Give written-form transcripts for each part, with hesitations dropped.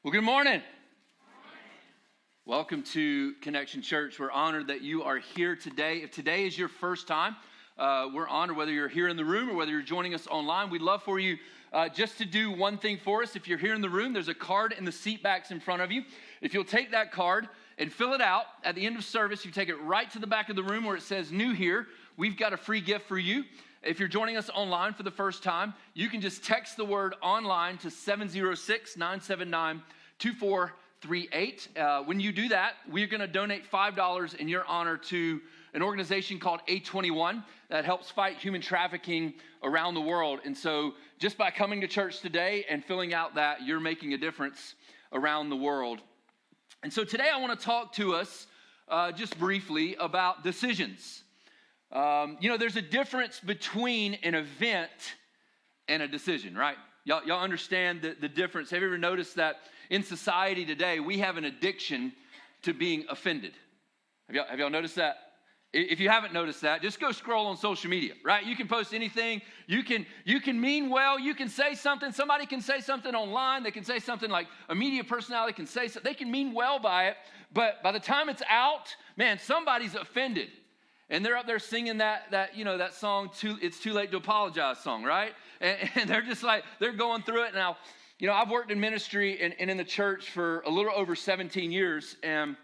Well, good morning. Welcome to Connection Church. We're honored that you are here today. If today is your first time, we're honored whether you're here in the room or whether you're joining us online. We'd love for you just to do one thing for us. If you're here in the room, there's a card in the seat backs in front of you. If you'll take that card and fill it out at the end of service, you take it right to the back of the room where it says New Here. We've got a free gift for you. If you're joining us online for the first time, you can just text the word online to 706-979-2438. When you do that, we're going to donate $5 in your honor to an organization called A21 that helps fight human trafficking around the world. And so just by coming to church today and filling out that, you're making a difference around the world. And so today I want to talk to us just briefly about decisions. There's a difference between an event and a decision, right? Y'all understand the difference. Have you ever noticed that in society today, we have an addiction to being offended? Have y'all noticed that? If you haven't noticed that, just go scroll on social media, right? You can post anything. You can mean well. You can say something. Somebody can say something online. They can say something like a media personality can say something. They can mean well by it, but by the time it's out, man, somebody's offended. And they're up there singing that song, It's Too Late to Apologize song, right? And they're just like, they're going through it. Now, I've worked in ministry and in the church for a little over 17 years, and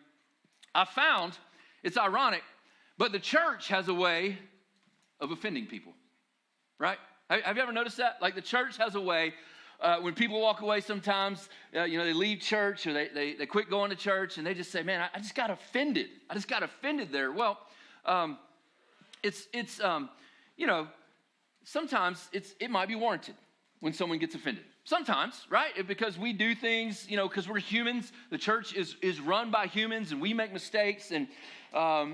I found, it's ironic, but the church has a way of offending people, right? Have you ever noticed that? Like the church has a way, when people walk away sometimes, they leave church or they quit going to church and they just say, man, I just got offended. I just got offended there. Well, sometimes it might be warranted when someone gets offended. Sometimes, right? Because we do things, because we're humans. The church is run by humans, and we make mistakes, but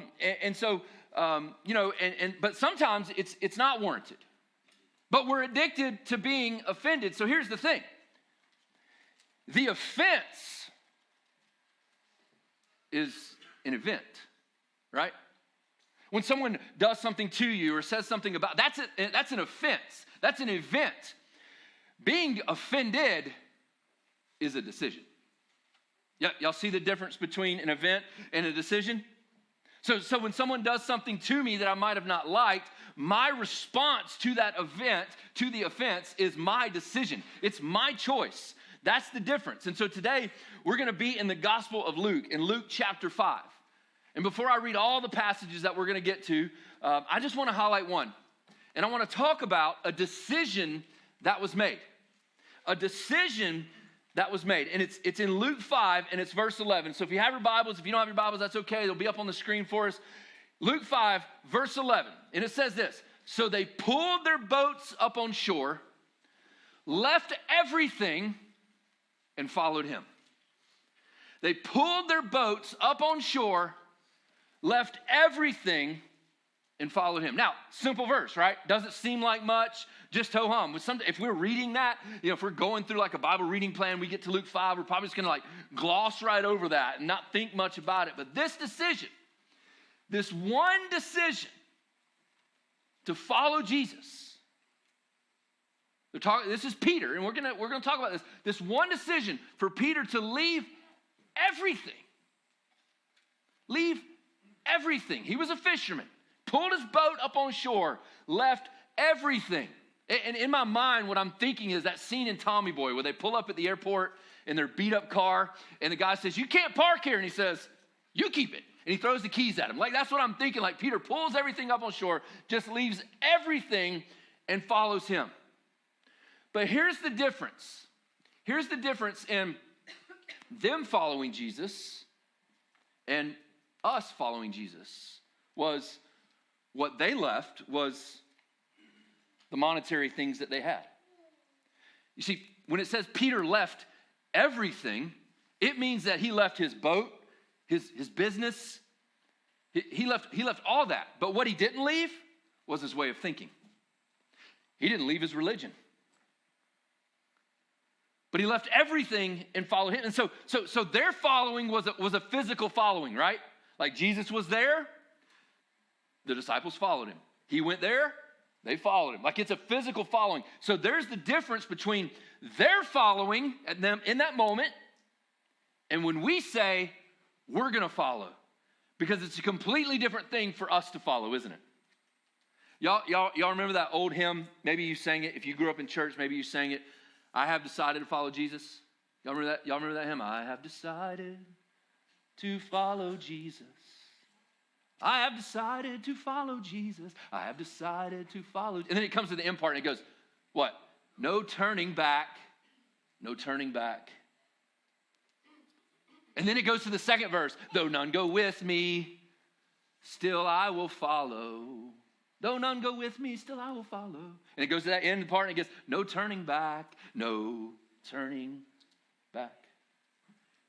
sometimes it's not warranted. But we're addicted to being offended. So here's the thing: the offense is an event, right? When someone does something to you or says something about, that's an offense. That's an event. Being offended is a decision. Y'all see the difference between an event and a decision? So when someone does something to me that I might have not liked, my response to that event, to the offense, is my decision. It's my choice. That's the difference. And so today, we're going to be in the Gospel of Luke, in Luke chapter 5. And before I read all the passages that we're going to get to, I just want to highlight one. And I want to talk about a decision that was made. A decision that was made. And it's in Luke 5, and it's verse 11. So if you have your Bibles, if you don't have your Bibles, that's okay. They'll be up on the screen for us. Luke 5, verse 11. And it says this: So they pulled their boats up on shore, left everything, and followed him. They pulled their boats up on shore, left everything, and followed him. Now, simple verse, right? Doesn't seem like much, just ho-hum. If we're reading that, if we're going through like a Bible reading plan, we get to Luke 5, we're probably just going to gloss right over that and not think much about it. But this decision, this one decision to follow Jesus, this is Peter, and we're gonna talk about this. This one decision for Peter to leave everything. Leave everything. He was a fisherman. Pulled his boat up on shore, left everything. And in my mind, what I'm thinking is that scene in Tommy Boy where they pull up at the airport in their beat up car, and the guy says, "You can't park here." And he says, "You keep it." And he throws the keys at him. That's what I'm thinking. Peter pulls everything up on shore, just leaves everything and follows him. But here's the difference. Here's the difference in them following Jesus and us following Jesus. Was what they left was the monetary things that they had. You see, when it says Peter left everything, it means that he left his boat, his business. He left all that. But what he didn't leave was his way of thinking. He didn't leave his religion. But he left everything and followed him. And so their following was a physical following, right? Like Jesus was there, the disciples followed him. He went there, they followed him. It's a physical following. So there's the difference between their following them in that moment and when we say we're going to follow, because it's a completely different thing for us to follow, isn't it? Y'all remember that old hymn? Maybe you sang it. If you grew up in church, maybe you sang it. I have decided to follow Jesus. Y'all remember that? Y'all remember that hymn? I have decided to follow Jesus. I have decided to follow Jesus. I have decided to follow. And then it comes to the end part and it goes, what? No turning back. No turning back. And then it goes to the second verse. Though none go with me, still I will follow. Though none go with me, still I will follow. And it goes to that end part and it gets, no turning back, no turning back.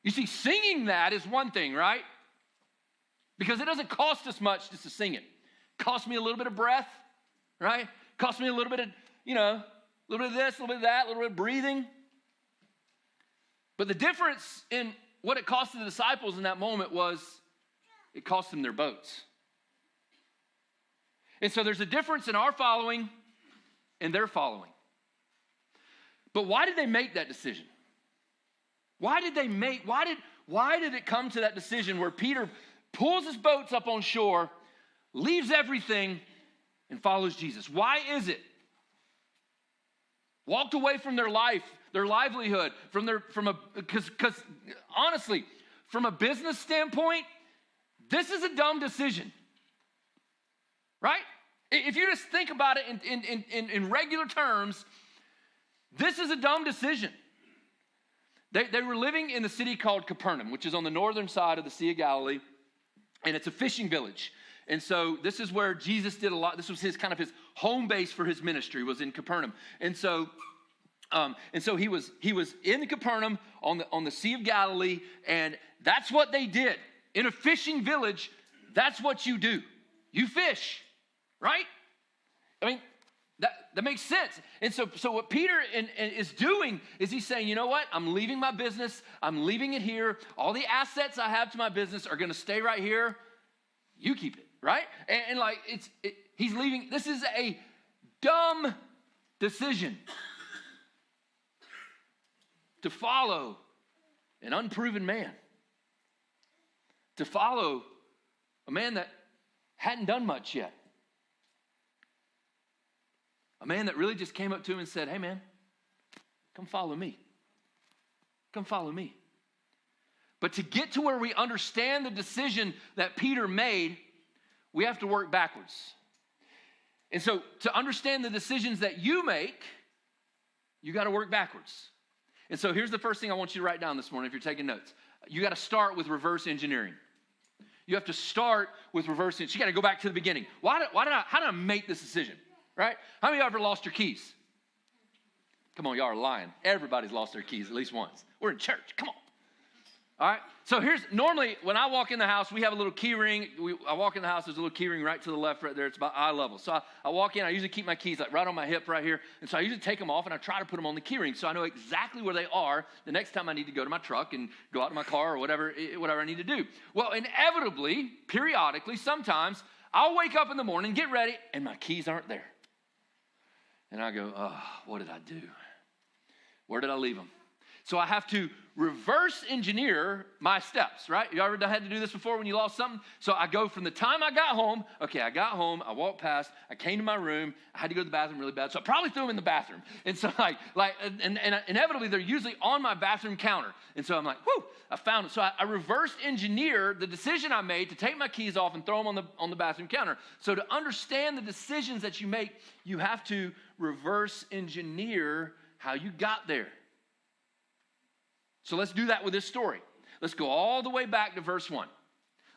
You see, singing that is one thing, right? Because it doesn't cost us much just to sing it. It costs me a little bit of breath, right? It costs me a little bit of, a little bit of this, a little bit of that, a little bit of breathing. But the difference in what it cost the disciples in that moment was it cost them their boats. And so there's a difference in our following and their following. But why did they make that decision? Why did it come to that decision where Peter pulls his boats up on shore, leaves everything, and follows Jesus? Why is it? Walked away from their life, their livelihood, because honestly, from a business standpoint, this is a dumb decision. Right? If you just think about it in regular terms, this is a dumb decision. They were living in the city called Capernaum, which is on the northern side of the Sea of Galilee, and it's a fishing village. And so this is where Jesus did a lot. This was his home base for his ministry, was in Capernaum. And so he was in Capernaum on the Sea of Galilee, and that's what they did. In a fishing village, that's what you do. You fish. Right? I mean, that makes sense. And so what Peter is doing is he's saying, you know what? I'm leaving my business. I'm leaving it here. All the assets I have to my business are going to stay right here. You keep it, right? And he's leaving. This is a dumb decision to follow an unproven man, to follow a man that hadn't done much yet. A man that really just came up to him and said, hey man, come follow me. Come follow me. But to get to where we understand the decision that Peter made, we have to work backwards. And so to understand the decisions that you make, you got to work backwards. And so here's the first thing I want you to write down this morning if you're taking notes. You got to start with reverse engineering. You have to start with reverse engineering. You got to go back to the beginning. How did I make this decision? Right? How many of you ever lost your keys? Come on, y'all are lying. Everybody's lost their keys at least once. We're in church. Come on. All right? So normally when I walk in the house, we have a little key ring. I walk in the house, there's a little key ring right to the left right there. It's about eye level. So I walk in, I usually keep my keys like right on my hip right here. And so I usually take them off and I try to put them on the key ring so I know exactly where they are the next time I need to go to my truck and go out to my car or whatever I need to do. Well, inevitably, periodically, sometimes I'll wake up in the morning, get ready, and my keys aren't there. And I go, oh, what did I do? Where did I leave them? So I have to reverse engineer my steps, right? You ever had to do this before when you lost something? So I go from the time I got home, I walked past, I came to my room, I had to go to the bathroom really bad, so I probably threw them in the bathroom. And so and inevitably they're usually on my bathroom counter. And so I'm like, whoo, I found it. So I reverse engineer the decision I made to take my keys off and throw them on the bathroom counter. So to understand the decisions that you make, you have to reverse engineer how you got there. So let's do that with this story. Let's go all the way back to verse 1.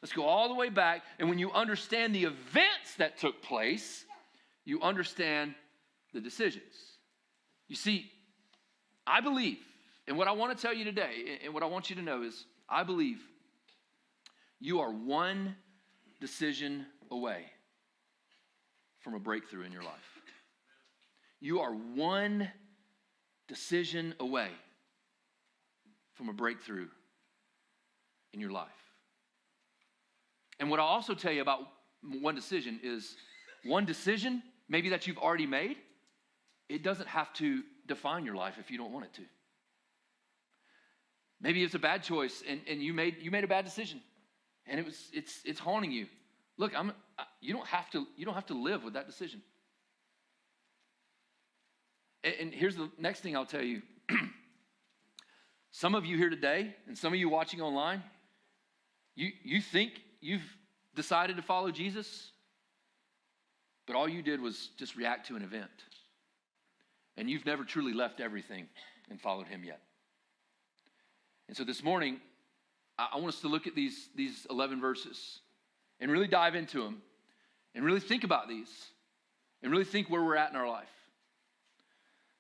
Let's go all the way back. And when you understand the events that took place, you understand the decisions. You see, I believe, and what I want to tell you today, and what I want you to know is, I believe you are one decision away from a breakthrough in your life. You are one decision away from a breakthrough in your life. And what I'll also tell you about one decision is one decision, maybe that you've already made, it doesn't have to define your life if you don't want it to. Maybe it's a bad choice and you made a bad decision and it's haunting you. Look, you don't have to live with that decision. And here's the next thing I'll tell you. Some of you here today and some of you watching online, you think you've decided to follow Jesus, but all you did was just react to an event. And you've never truly left everything and followed him yet. And so this morning, I want us to look at these 11 verses and really dive into them and really think about these and really think where we're at in our life.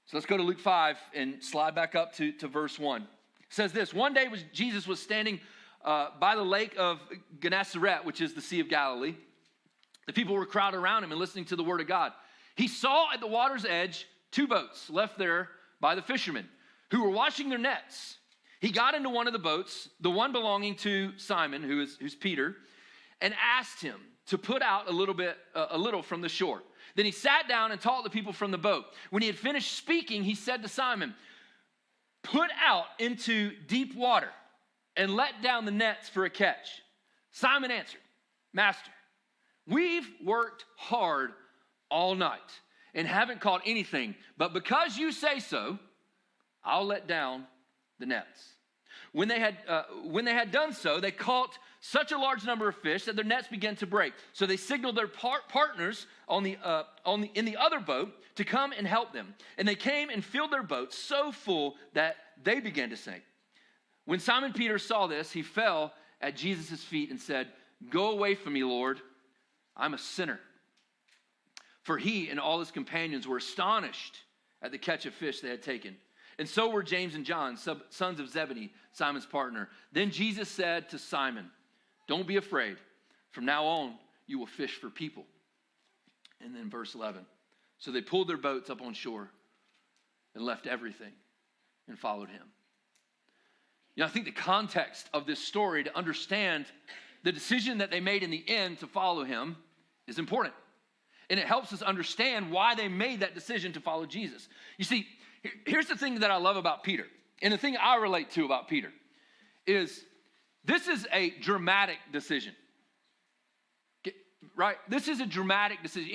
So let's go to Luke 5 and slide back up to verse 1. It says this: one day Jesus was standing by the lake of Gennesaret, which is the Sea of Galilee. The people were crowded around him and listening to the word of God. He saw at the water's edge 2 boats left there by the fishermen who were washing their nets. He got into one of the boats, the one belonging to Simon, who's Peter, and asked him to put out a little from the shore. Then he sat down and taught the people from the boat. When he had finished speaking, he said to Simon, "Put out into deep water and let down the nets for a catch." Simon answered, "Master, we've worked hard all night and haven't caught anything, but because you say so, I'll let down the nets." When they had done so, they caught such a large number of fish that their nets began to break. So they signaled their partners in the other boat to come and help them. And they came and filled their boats so full that they began to sink. When Simon Peter saw this, he fell at Jesus' feet and said, "Go away from me, Lord. I'm a sinner." For he and all his companions were astonished at the catch of fish they had taken. And so were James and John, sons of Zebedee, Simon's partner. Then Jesus said to Simon, "Don't be afraid. From now on, you will fish for people." And then verse 11. So they pulled their boats up on shore and left everything and followed him. I think the context of this story to understand the decision that they made in the end to follow him is important. And it helps us understand why they made that decision to follow Jesus. You see, here's the thing that I love about Peter, and the thing I relate to about Peter is this is a dramatic decision, right? This is a dramatic decision.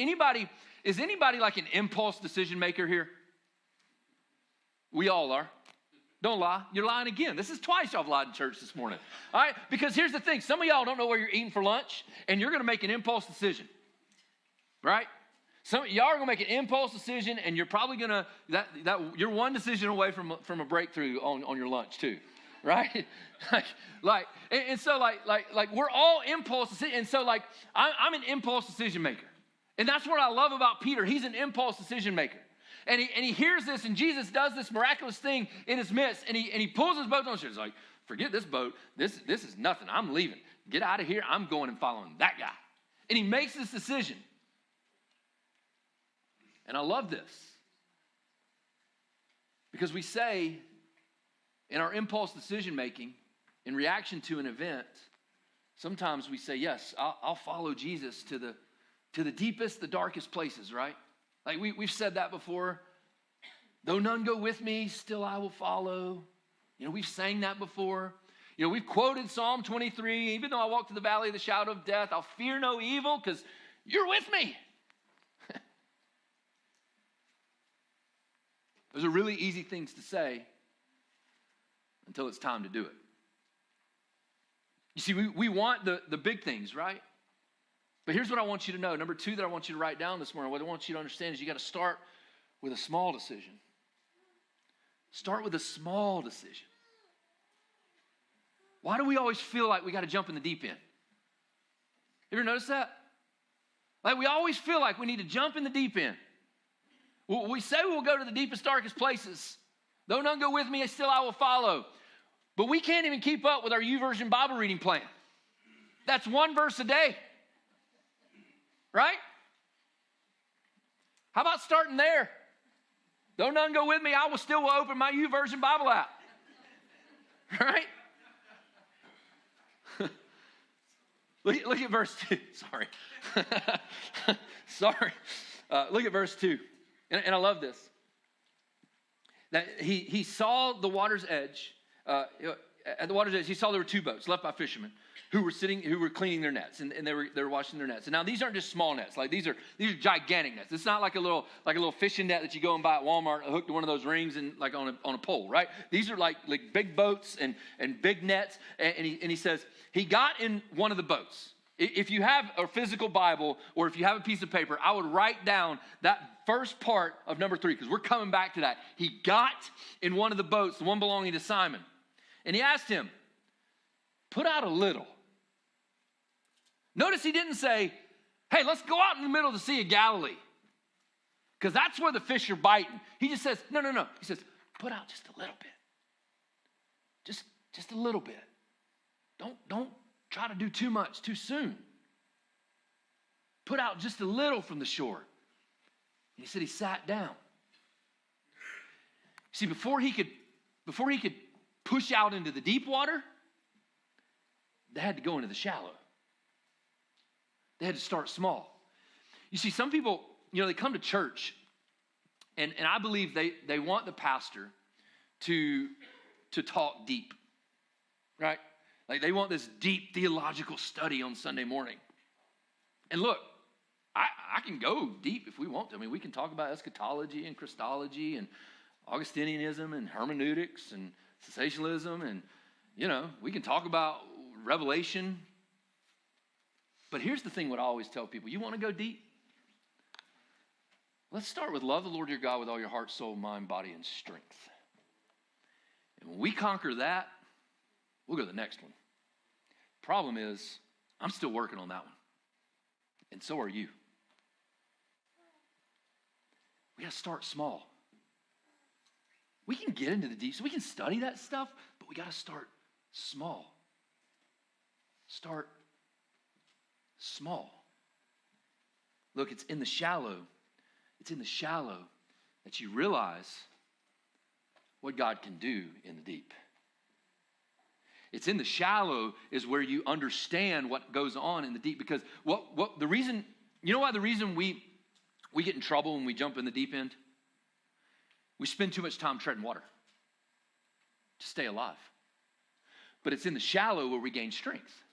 Is anybody like an impulse decision maker here? We all are. Don't lie. You're lying again. This is twice y'all have lied in church this morning. All right? Because here's the thing. Some of y'all don't know where you're eating for lunch, and you're going to make an impulse decision, right? Some of y'all are going to make an impulse decision, and you're probably going to, you're one decision away from a breakthrough on your lunch too, right? So we're all impulse decision. And so I'm an impulse decision maker. And that's what I love about Peter. He's an impulse decision maker. And he hears this, and Jesus does this miraculous thing in his midst, and he pulls his boat on shore. He's like, "Forget this boat. This is nothing. I'm leaving. Get out of here. I'm going and following that guy." And he makes this decision. And I love this. Because we say in our impulse decision making, in reaction to an event, sometimes we say, "Yes, I'll follow Jesus to the deepest, the darkest places," right? Like we've said that before. "Though none go with me, still I will follow." We've sang that before. We've quoted Psalm 23, "Even though I walk through the valley of the shadow of death, I'll fear no evil because you're with me." Those are really easy things to say until it's time to do it. You see, we want the big things, right? But here's what I want you to know. Number 2 that I want you to write down this morning, what I want you to understand is you got to start with a small decision. Start with a small decision. Why do we always feel like we got to jump in the deep end? You ever notice that? Like we always feel like we need to jump in the deep end. We say we'll go to the deepest, darkest places. "Though none go with me, still I will follow." But we can't even keep up with our YouVersion Bible reading plan. That's 1 verse a day. Right? How about starting there? "Though none go with me, I will still open my YouVersion Bible app." Right? Look at verse 2. Sorry. Sorry. Look at verse 2. And I love this. That he saw the water's edge at the water's edge, he saw there were 2 boats left by fishermen who were cleaning their nets, and they were washing their nets. And now these aren't just small nets; like these are gigantic nets. It's not like a little fishing net that you go and buy at Walmart, hooked to one of those rings and like on a pole, right? These are like big boats and big nets. And he says he got in one of the boats. If you have a physical Bible or if you have a piece of paper, I would write down that first part of number 3 because we're coming back to that. He got in one of the boats, the one belonging to Simon, and he asked him, "Put out a little." Notice he didn't say, "Hey, let's go out in the middle of the Sea of Galilee," because that's where the fish are biting. He just says, no. He says, "Put out just a little bit. Just a little bit. Don't try to do too much too soon. Put out just a little from the shore." And he said he sat down. See, before he could push out into the deep water, they had to go into the shallow. They had to start small. You see, some people, they come to church, and I believe they want the pastor to talk deep, right? Like they want this deep theological study on Sunday morning. And look, I can go deep if we want to. I mean, we can talk about eschatology and Christology and Augustinianism and hermeneutics and sensationalism, and, we can talk about Revelation. But here's the thing, what I always tell people: you want to go deep? Let's start with love the Lord your God with all your heart, soul, mind, body, and strength. And when we conquer that, we'll go to the next one. Problem is, I'm still working on that one. And so are you. We got to start small. We can get into the deep, so we can study that stuff, but we got to start small. Start small. Look, it's in the shallow that you realize what God can do in the deep. It's in the shallow is where you understand what goes on in the deep. Because the reason we get in trouble when we jump in the deep end? We spend too much time treading water to stay alive. But it's in the shallow where we gain strength.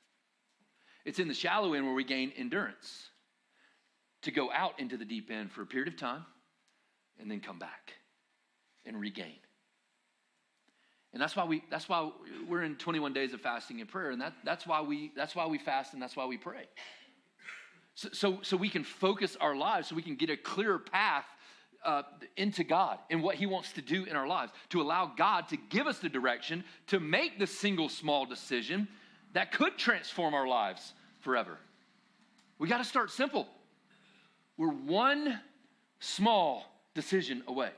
It's in the shallow end where we gain endurance to go out into the deep end for a period of time and then come back and regain. And that's why we're in 21 days of fasting and prayer, and that's why we fast and that's why we pray. So we can focus our lives, so we can get a clearer path into God and what He wants to do in our lives, to allow God to give us the direction to make the single small decision that could transform our lives forever. We got to start simple. We're one small decision away.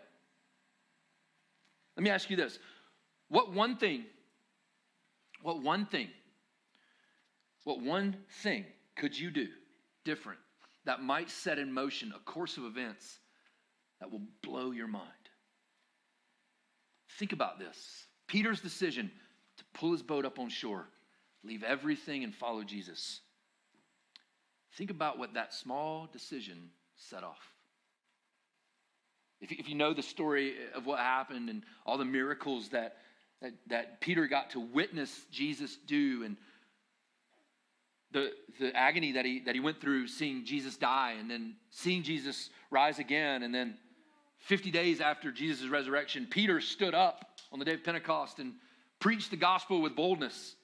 Let me ask you this. What one thing could you do different that might set in motion a course of events that will blow your mind? Think about this. Peter's decision to pull his boat up on shore, leave everything and follow Jesus. Think about what that small decision set off. If you know the story of what happened and all the miracles that Peter got to witness Jesus do, and the agony that he went through seeing Jesus die and then seeing Jesus rise again, and then 50 days after Jesus' resurrection, Peter stood up on the day of Pentecost and preached the gospel with boldness.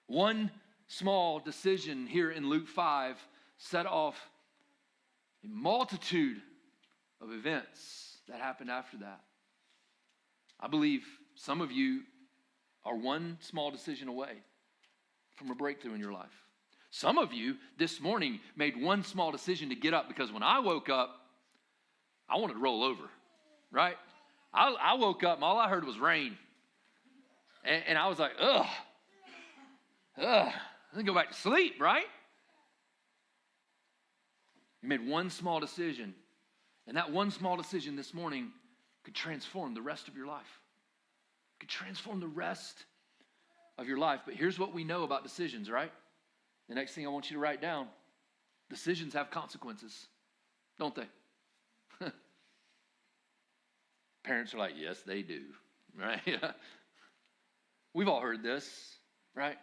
One small decision here in Luke 5 set off a multitude of events that happened after that. I believe some of you are one small decision away from a breakthrough in your life. Some of you this morning made one small decision to get up, because when I woke up, I wanted to roll over, right? I woke up and all I heard was rain. And I was like, ugh, then go back to sleep, right? You made one small decision, and that one small decision this morning could transform the rest of your life. Could transform the rest of your life. But here's what we know about decisions, right? The next thing I want you to write down: decisions have consequences, don't they? Parents are like, yes, they do, right? We've all heard this, right?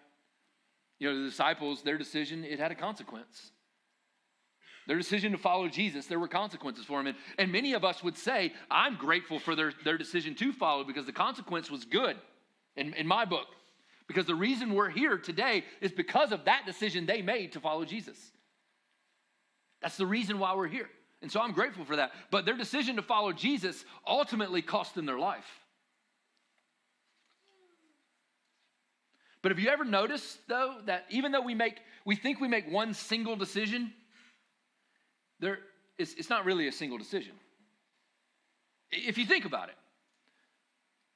You know, the disciples, their decision, it had a consequence. Their decision to follow Jesus, there were consequences for him. And many of us would say, I'm grateful for their decision to follow because the consequence was good in my book. Because the reason we're here today is because of that decision they made to follow Jesus. That's the reason why we're here. And so I'm grateful for that. But their decision to follow Jesus ultimately cost them their life. But have you ever noticed, though, that even though we think we make one single decision, it's not really a single decision. If you think about it,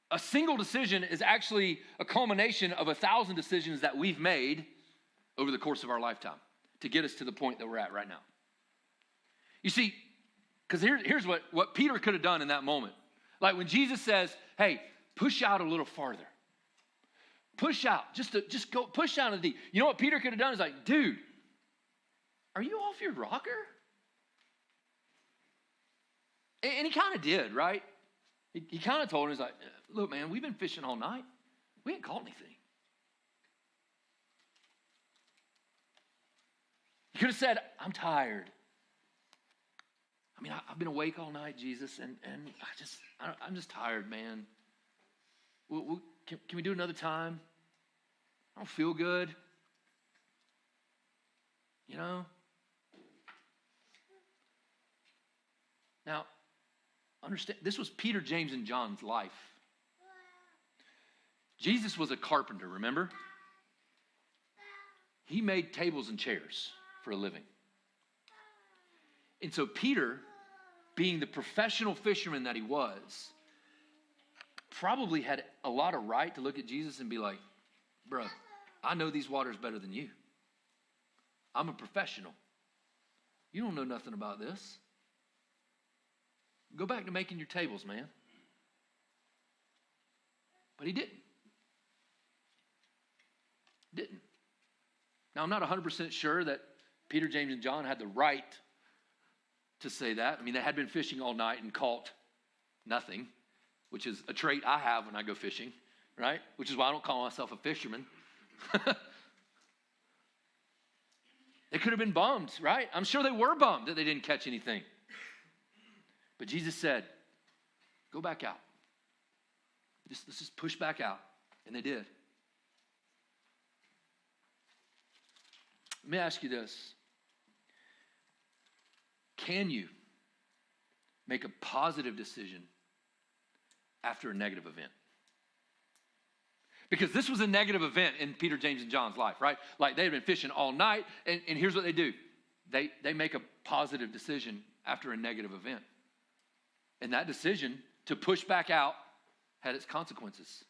a single decision is actually a culmination of 1,000 decisions that we've made over the course of our lifetime to get us to the point that we're at right now. You see, because here's what Peter could have done in that moment. Like when Jesus says, hey, push out a little farther. Push out, just go, push out of the deep. You know what Peter could have done? Is like, dude, are you off your rocker? And he kind of did, right? He kind of told him, he's like, look, man, we've been fishing all night. We ain't caught anything. He could have said, I'm tired. I mean, I've been awake all night, Jesus, and I'm just tired, man. Can we do it another time? I don't feel good. You know? Now, understand, this was Peter, James, and John's life. Jesus was a carpenter, remember? He made tables and chairs for a living. And so Peter, being the professional fisherman that he was, probably had a lot of right to look at Jesus and be like, bro, I know these waters better than you. I'm a professional. You don't know nothing about this. Go back to making your tables, man. But he didn't. Now, I'm not 100% sure that Peter, James, and John had the right to say that. I mean, they had been fishing all night and caught nothing, which is a trait I have when I go fishing, right? Which is why I don't call myself a fisherman. They could have been bummed, right? I'm sure they were bummed that they didn't catch anything. But Jesus said, go back out. Let's just push back out. And they did. Let me ask you this. Can you make a positive decision after a negative event? Because this was a negative event in Peter, James, and John's life, right? Like they had been fishing all night, and here's what they do. They make a positive decision after a negative event. And that decision to push back out had its consequences.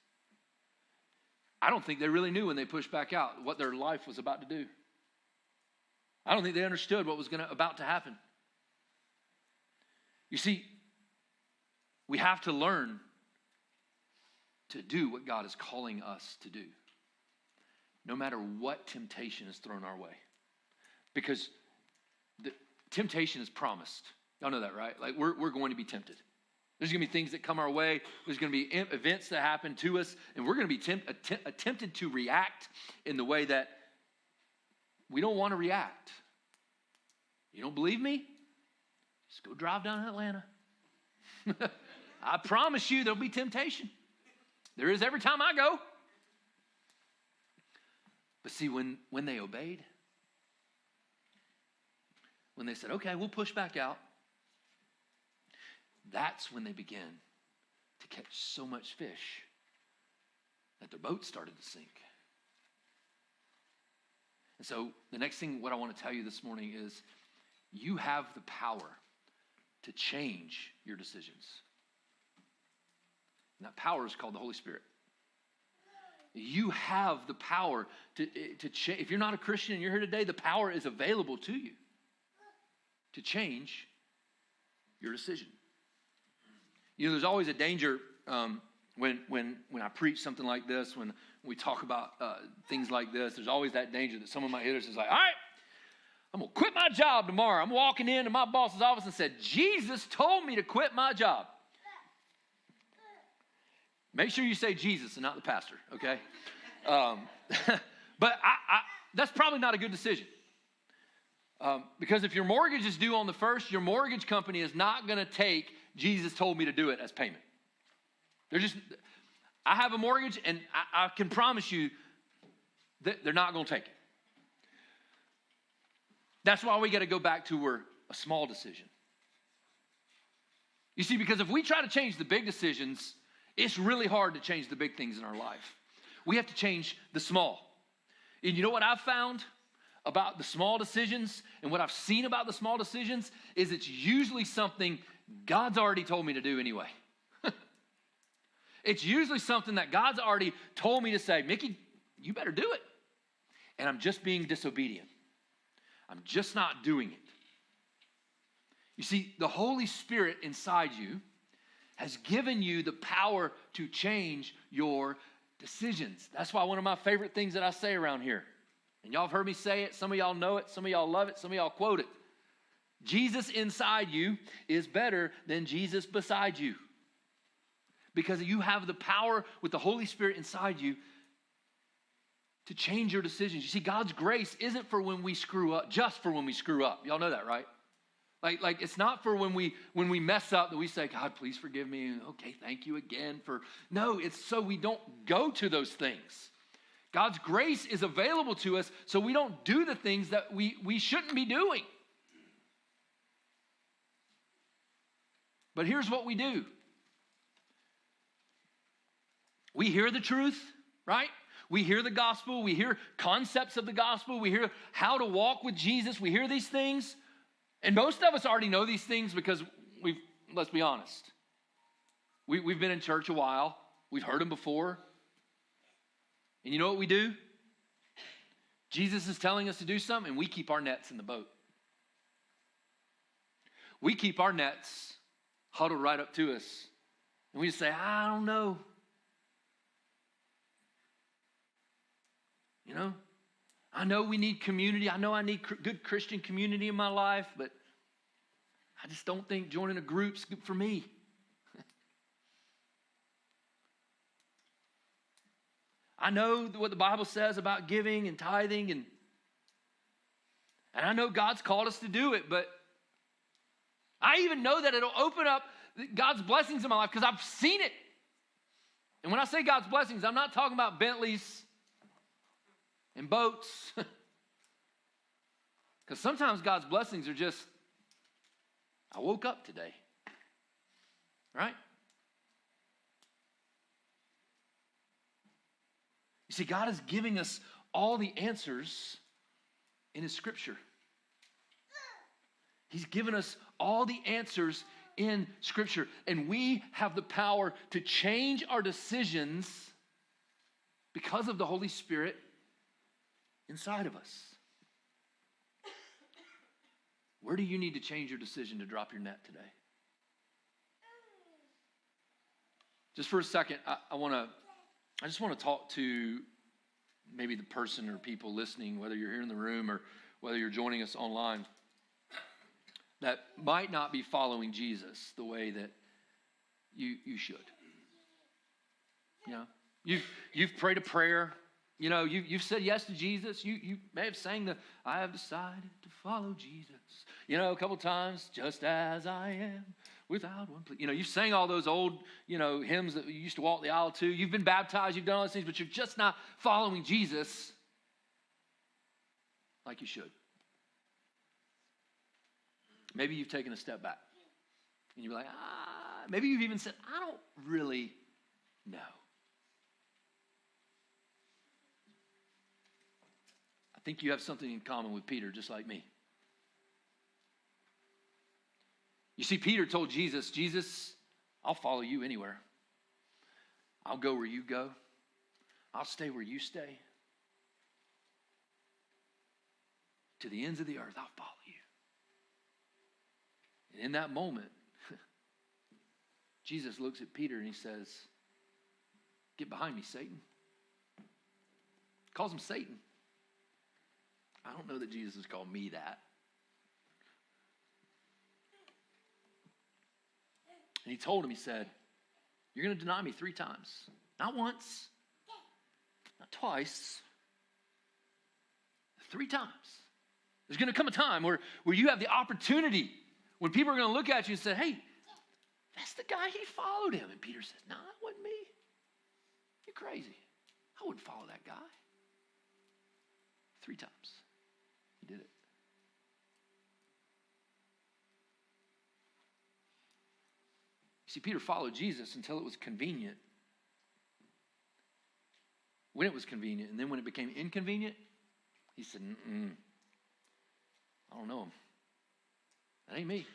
I don't think they really knew when they pushed back out what their life was about to do. I don't think they understood what was about to happen. You see, we have to learn to do what God is calling us to do, no matter what temptation is thrown our way. Because the temptation is promised. Y'all know that, right? Like we're going to be tempted. There's going to be things that come our way. There's going to be events that happen to us, and we're going to be tempted to react in the way that we don't want to react. You don't believe me? Just go drive down to Atlanta. I promise you there'll be temptation. There is every time I go. But see, when they obeyed, when they said, okay, we'll push back out, that's when they began to catch so much fish that their boat started to sink. And so the next thing, what I want to tell you this morning is you have the power to change your decisions. And that power is called the Holy Spirit. You have the power to change. If you're not a Christian and you're here today, the power is available to you to change your decision. You know, there's always a danger when I preach something like this, when we talk about things like this, there's always that danger that someone might hear this and is like, all right, I'm going to quit my job tomorrow. I'm walking into my boss's office and said, Jesus told me to quit my job. Make sure you say Jesus and not the pastor, okay? But that's probably not a good decision. Because if your mortgage is due on the 1st, your mortgage company is not going to take Jesus told me to do it as payment. I have a mortgage, and I can promise you that they're not going to take it. That's why we got to go back to a small decision. You see, because if we try to change the big decisions, it's really hard to change the big things in our life. We have to change the small. And you know what I've found about the small decisions and what I've seen about the small decisions is it's usually something God's already told me to do anyway. It's usually something that God's already told me to say, Mickey, you better do it. And I'm just being disobedient. I'm just not doing it. You see, the Holy Spirit inside you has given you the power to change your decisions. That's why one of my favorite things that I say around here, and y'all have heard me say it, some of y'all know it, some of y'all love it, some of y'all quote it. Jesus inside you is better than Jesus beside you. Because you have the power with the Holy Spirit inside you to change your decisions. You see, God's grace isn't for when we screw up, just for when we screw up. Y'all know that, right? Like it's not for when we mess up that we say, God, please forgive me. And, okay, thank you again for. No, it's so we don't go to those things. God's grace is available to us so we don't do the things that we shouldn't be doing. But here's what we do. We hear the truth, right? We hear the gospel. We hear concepts of the gospel. We hear how to walk with Jesus. We hear these things. And most of us already know these things because let's be honest. We've been in church a while. We've heard them before. And you know what we do? Jesus is telling us to do something, and we keep our nets in the boat. We keep our nets huddled right up to us. And we just say, I don't know. You know, I know we need community. I know I need good Christian community in my life, but I just don't think joining a group's good for me. I know what the Bible says about giving and tithing, and I know God's called us to do it, but I even know that it'll open up God's blessings in my life because I've seen it. And when I say God's blessings, I'm not talking about Bentleys and boats. Because sometimes God's blessings are just, I woke up today. Right? You see, God is giving us all the answers in His Scripture. He's given us all the answers in Scripture. And we have the power to change our decisions because of the Holy Spirit inside of us. Where do you need to change your decision to drop your net today? Just for a second, I just want to talk to maybe the person or people listening, whether you're here in the room or whether you're joining us online, that might not be following Jesus the way that you should. You know, you've prayed a prayer. You know, you've said yes to Jesus. You may have sang the, I have decided to follow Jesus. You know, a couple times, just as I am, without one plea. You know, you've sang all those old, hymns that you used to walk the aisle to. You've been baptized, you've done all those things, but you're just not following Jesus like you should. Maybe you've taken a step back. And you're like, maybe you've even said, I don't really know. I think you have something in common with Peter, just like me. You see, Peter told Jesus, Jesus, I'll follow you anywhere. I'll go where you go. I'll stay where you stay. To the ends of the earth, I'll follow you. And in that moment, Jesus looks at Peter and he says, get behind me, Satan. Calls him Satan. I don't know that Jesus has called me that. And he told him, he said, You're going to deny me 3 times. Not once, not twice, 3 times. There's going to come a time where you have the opportunity when people are going to look at you and say, hey, that's the guy, he followed him. And Peter says, no, that wasn't me. You're crazy. I wouldn't follow that guy. 3 times. He did it. See, Peter followed Jesus until it was convenient. When it was convenient. And then when it became inconvenient, he said, I don't know him. That ain't me.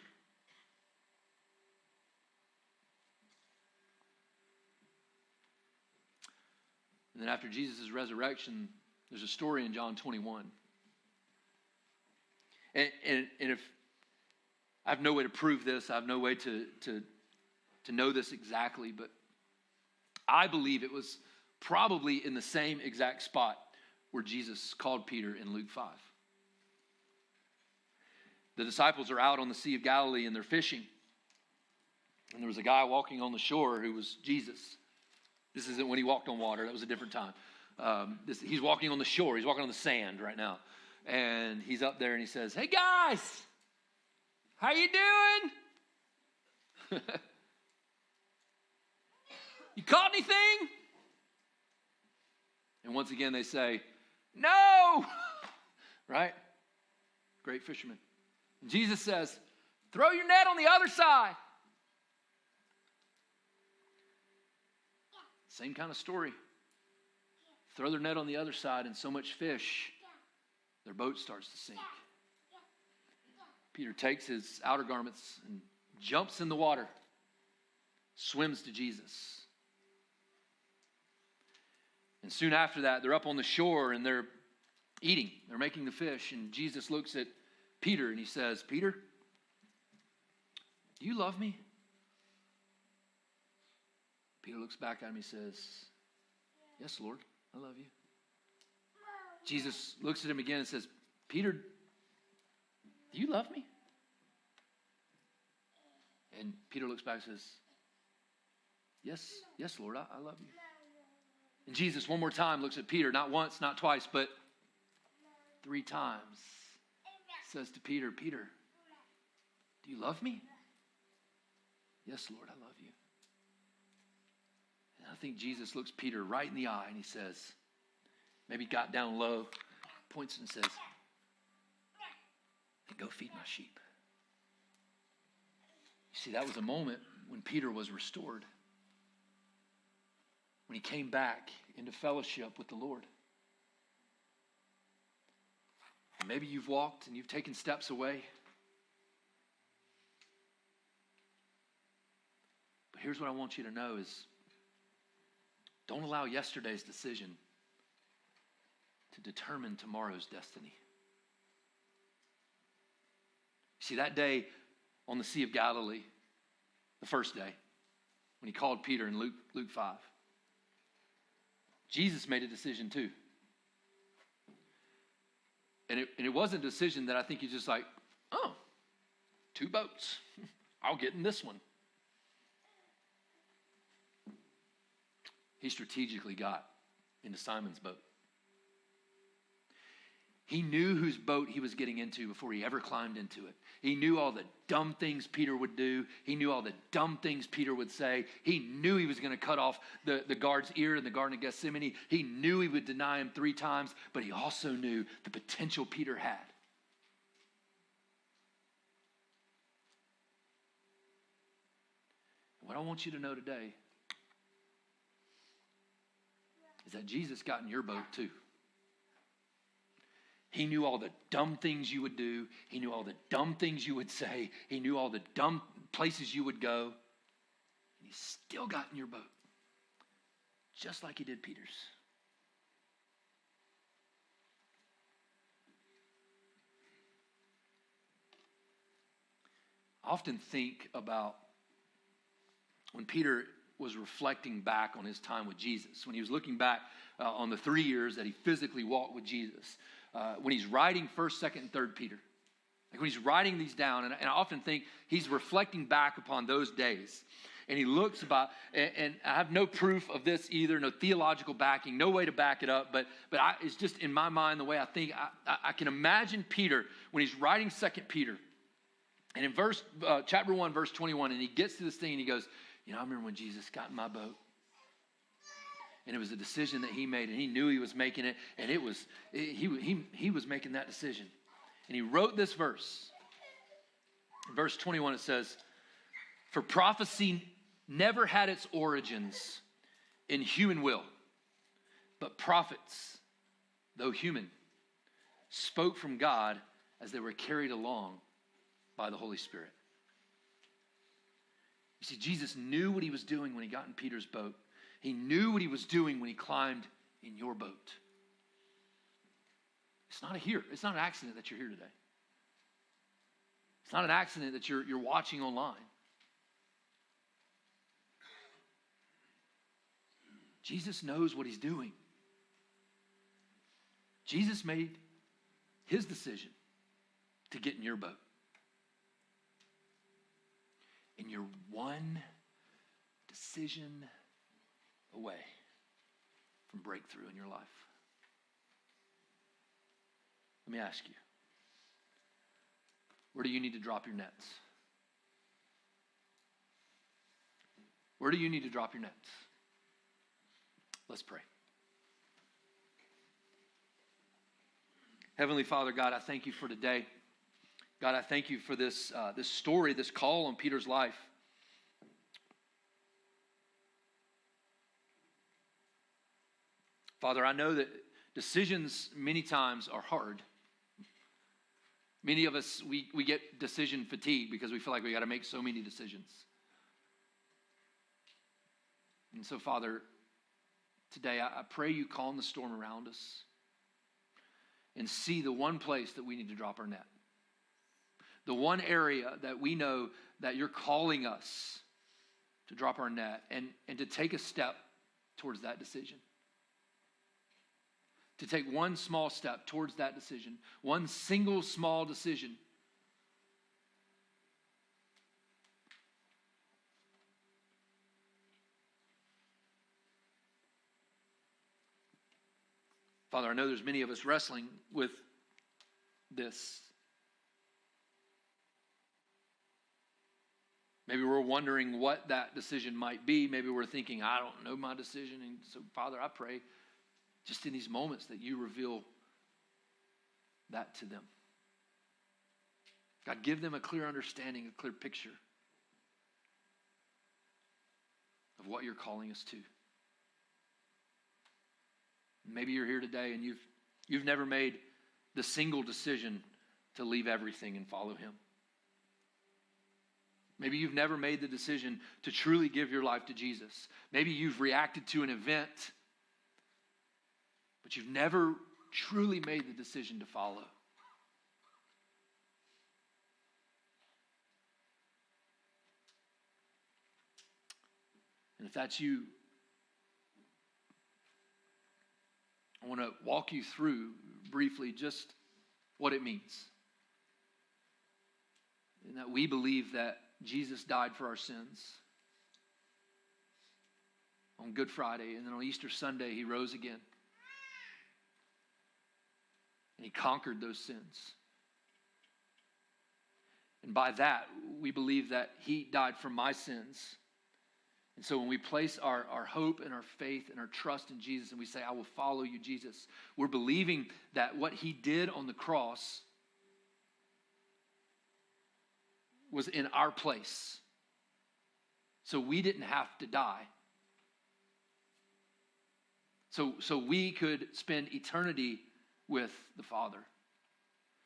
And then after Jesus' resurrection, there's a story in John 21. And if I have no way to prove this, I have no way to know this exactly, but I believe it was probably in the same exact spot where Jesus called Peter in Luke 5. The disciples are out on the Sea of Galilee and they're fishing. And there was a guy walking on the shore who was Jesus. This isn't when he walked on water. That was a different time. He's walking on the shore. He's walking on the sand right now. And he's up there and he says, hey guys, how you doing? You caught anything? And once again they say, no. Right? Great fisherman. And Jesus says, throw your net on the other side. Same kind of story. Throw their net on the other side and so much fish, their boat starts to sink. Peter takes his outer garments and jumps in the water, swims to Jesus. And soon after that, they're up on the shore and they're eating. They're making the fish. And Jesus looks at Peter and he says, Peter, do you love me? Peter looks back at him and he says, yes, Lord, I love you. Jesus looks at him again and says, Peter, do you love me? And Peter looks back and says, yes, Lord, I love you. And Jesus one more time looks at Peter, not once, not twice, but 3 times. Says to Peter, Peter, do you love me? Yes, Lord, I love you. And I think Jesus looks Peter right in the eye and he says, maybe got down low, points and says, then go feed my sheep. You see, that was a moment when Peter was restored. When he came back into fellowship with the Lord. And maybe you've walked and you've taken steps away. But here's what I want you to know is, don't allow yesterday's decision to determine tomorrow's destiny. See, that day on the Sea of Galilee, the first day, when he called Peter in Luke 5, Jesus made a decision too. And it wasn't a decision that I think he's just like, oh, 2 boats. I'll get in this one. He strategically got into Simon's boat. He knew whose boat he was getting into before he ever climbed into it. He knew all the dumb things Peter would do. He knew all the dumb things Peter would say. He knew he was going to cut off the guard's ear in the Garden of Gethsemane. He knew he would deny him 3 times, but he also knew the potential Peter had. What I want you to know today is that Jesus got in your boat too. He knew all the dumb things you would do. He knew all the dumb things you would say. He knew all the dumb places you would go. And he still got in your boat, just like he did Peter's. I often think about when Peter was reflecting back on his time with Jesus, when he was looking back on the 3 years that he physically walked with Jesus, when he's writing 1st, 2nd, and 3rd Peter. Like when he's writing these down, and I often think he's reflecting back upon those days. and he looks about, and I have no proof of this either, no theological backing, no way to back it up, but it's just in my mind the way I think. I can imagine Peter when he's writing 2 Peter, and in chapter 1, verse 21, and he gets to this thing and he goes, I remember when Jesus got in my boat. And it was a decision that he made, and he knew he was making it, and he was making that decision. And he wrote this verse. In verse 21, it says, "For prophecy never had its origins in human will, but prophets, though human, spoke from God as they were carried along by the Holy Spirit." You see, Jesus knew what he was doing when he got in Peter's boat. He knew what he was doing when he climbed in your boat. It's not an accident that you're here today. It's not an accident that you're watching online. Jesus knows what he's doing. Jesus made his decision to get in your boat. And you're one decision away from breakthrough in your life. Let me ask you, where do you need to drop your nets? Where do you need to drop your nets? Let's pray. Heavenly Father, God, I thank you for today. God, I thank you for this story, this call on Peter's life. Father, I know that decisions many times are hard. Many of us, we get decision fatigue because we feel like we got to make so many decisions. And so, Father, today I pray you calm the storm around us and see the one place that we need to drop our net. The one area that we know that you're calling us to drop our net and to take a step towards that decision. To take one small step towards that decision. One single small decision. Father, I know there's many of us wrestling with this. Maybe we're wondering what that decision might be. Maybe we're thinking, I don't know my decision. And so, Father, I pray just in these moments that you reveal that to them. God, give them a clear understanding, a clear picture of what you're calling us to. Maybe you're here today and you've never made the single decision to leave everything and follow him. Maybe you've never made the decision to truly give your life to Jesus. Maybe you've reacted to an event, but you've never truly made the decision to follow. And if that's you, I want to walk you through briefly just what it means. And that we believe that Jesus died for our sins on Good Friday, and then on Easter Sunday, he rose again. And he conquered those sins. And by that, we believe that he died for my sins. And so when we place our hope and our faith and our trust in Jesus and we say, I will follow you, Jesus, we're believing that what he did on the cross was in our place. So we didn't have to die. So we could spend eternity with the Father.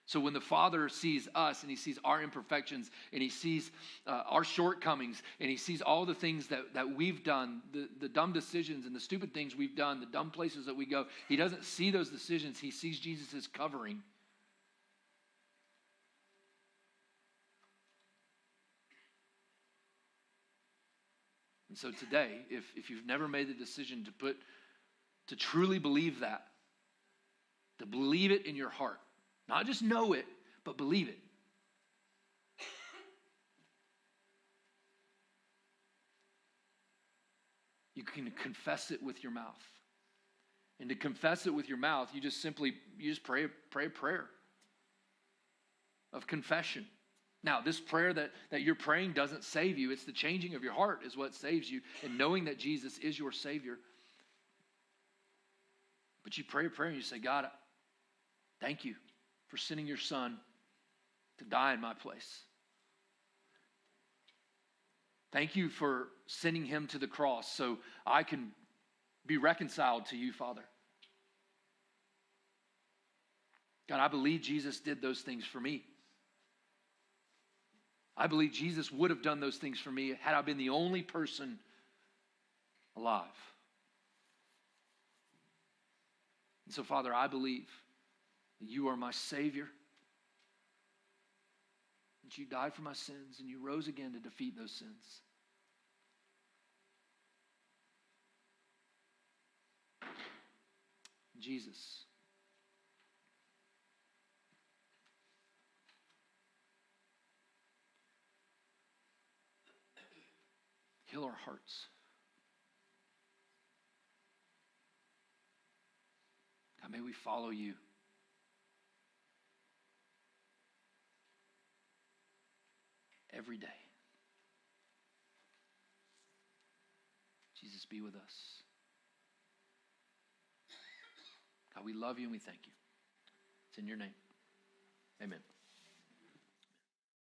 So when the Father sees us and he sees our imperfections and he sees our shortcomings and he sees all the things that we've done, the dumb decisions and the stupid things we've done, the dumb places that we go, he doesn't see those decisions. He sees Jesus' covering. And so today, if you've never made the decision to truly believe that, to believe it in your heart, not just know it, but believe it. you can confess it with your mouth. And to confess it with your mouth, you just pray a prayer of confession. Now, this prayer that you're praying doesn't save you. It's the changing of your heart is what saves you, and knowing that Jesus is your Savior. But you pray a prayer and you say, God, thank you for sending your Son to die in my place. Thank you for sending him to the cross so I can be reconciled to you, Father. God, I believe Jesus did those things for me. I believe Jesus would have done those things for me had I been the only person alive. And so, Father, I believe that you are my Savior, that you died for my sins, and you rose again to defeat those sins. Jesus, heal our hearts. God, may we follow you. Every day. Jesus, be with us. God, we love you and we thank you. It's in your name. Amen.